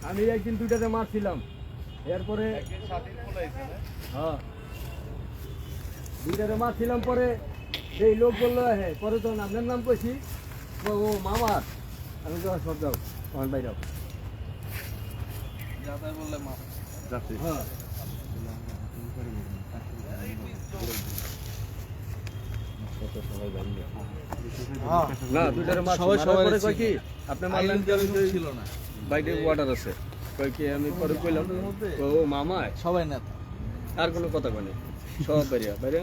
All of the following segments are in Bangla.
আমি একদিন দুইটাতে মারছিলাম, এরপরে হ্যাঁ দুইটাতে মারছিলাম, পরে সেই লোক বললো হ্যাঁ, পরে তখন আপনার নাম কইছি, ও মামার, আমি তো সব যাও আমার বাইরাও বললে মা হ্যাঁ না দুইটারে মার পরে কয় কি আপনি মারলেন ছিল না বাইরে ওয়াটার আছে, কয় কি আমি পরে কইলাম ও মামা সবাই না আর কোনো কথা কয় না, সব বাইরে বাইরে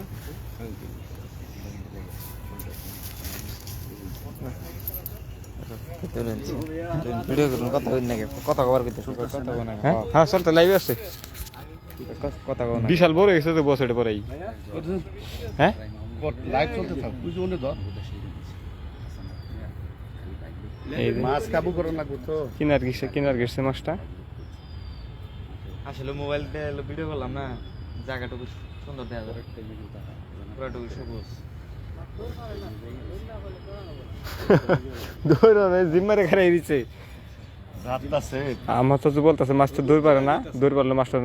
ভিডিও করুন, কথা কই নাকি, কথা কবার কইতে কথা কই না। হ্যাঁ চল তো লাইভ আছে, কথা কই না। বিশাল বড় হইছে তো বস এটা পরেই। হ্যাঁ লাইভ চলতে থাক, তুই ওনে ধর এই মাছ কাবু করে লাগবে তো। কিনার গেছে মাছটা। আসলে মোবাইল দিয়ে ভিডিও করলাম না, জায়গাটুকু সুন্দর দেখা যায়, পুরাটুকু সবুজ। দৌড় জিম্মারে খারাই দিচ্ছে রাতটাছে আমার তো বলতেছে মাছটা দৌড় পারে না, দৌড় পারলে মাছটা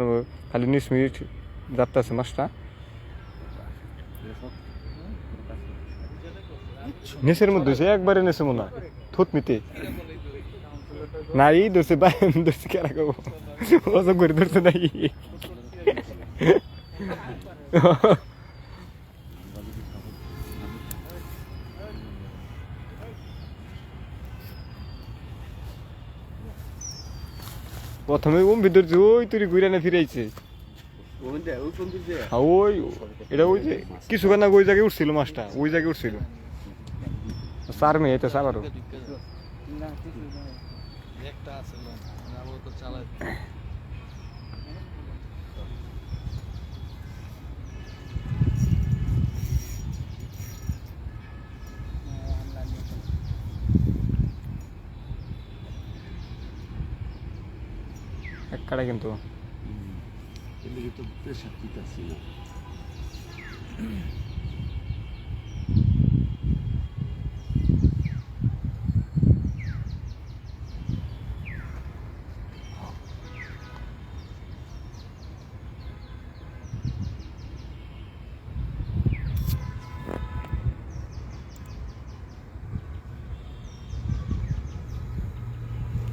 খালি 19 মিনিট যাচ্ছে মাছটা নিচের মধ্যে একবারে নেছে মনে হয় থুতমিতে না, এই ধরছে ধরছে কেরা খাবো অজব করে ধরছে নাই। প্রথমে ভিতর ওই তুই ঘুরে না ফিরাইছে, ওই এটা ওই যে কিছুক্ষণ আগে ওই জায়গায় উঠছিল মাছটা, ওই জায়গায় উঠছিল চার মেয়ে তো চাবারও এক কাটা কিন্তু এদিকে তো প্রেশার দিতেছি না।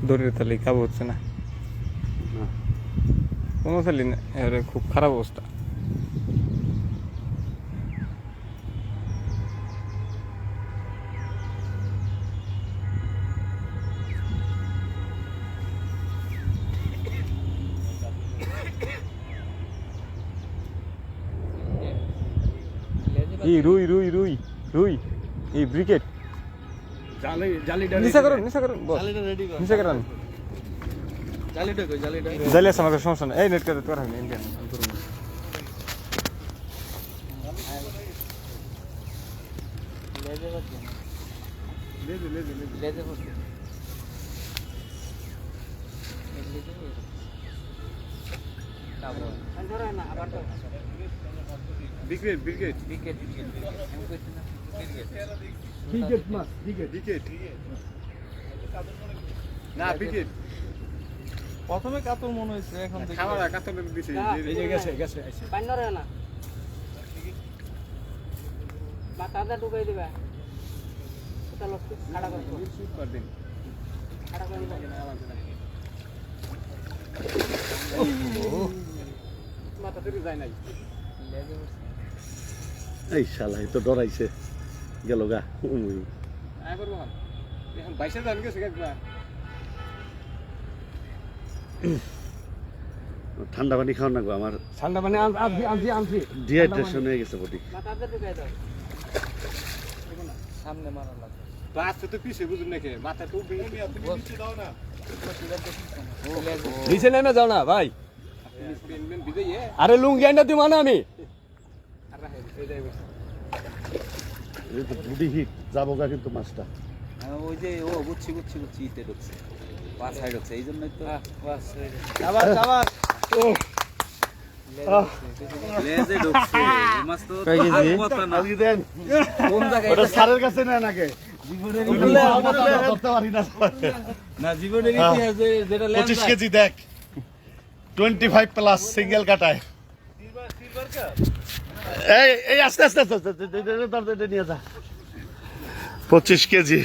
দৌড়ে তাহলে কাবু হচ্ছে না, কোনো তাহলে না, খুব খারাপ অবস্থা। এই রুই রুই রুই রুই এই ব্রিকেট জালিটা নিচা করুন নিচা করেন জালি আছে আমাকে সমস্যা নেই, এই নেট করে তোর হবে ইন্ডিয়ান বিকেট বিকেট ক্রিকেট মাছ ক্রিকেট বিকেট না বিকেট প্রথমে কাতল মনে হয়েছে, এখন খাবার কাতল দিছে এই যে গেছে গেছে আইছে পান্নরে না বাতাটা ঢুকাই দিবা, এটা লোক খাড়া করে শুট কর দিন খাড়া করে দিবা, মাথা থেকে যায় নাই। এই শালা এই তো ডরাইছে গেল গা। আয় করব এখন 22 জান গেছে একবার ঠান্ডা পানি খাওয়া লাগবে আমার, ঠান্ডা মানে আনছি ডিহাইড্রেশন হয়ে গেছে বডি। বাতাটা ঢুকাই দাও, সামনে মারা লাগবে বাস তো পিছে বুঝুন নাকি মাথা তো তুমি নিচে দাও না, নিচে নেমে যাও না ভাই, আরে লুঙ্গি আইনা তুই মানা আমি এই তো বডি হিট যাবো গা কিন্তু মাছটা। ওই যে ও বুঝছি ইতে ঢুকছে, পাঁচ সাইড হচ্ছে, এই জন্যই তো আবার ও লেজে ঢুকছে। এই মাছ তো কয় কেজি? কথা না। আজকে দেন কোন জায়গায় ওটা সারের কাছে না নাকি ধরতে পারি না না জীবনের ইতিহাস যেটা 25 কেজি দেখ 25 প্লাস সিঙ্গেল কাটায় এই আস্তে আস্তে আস্তে নিয়ে যা 25 কেজি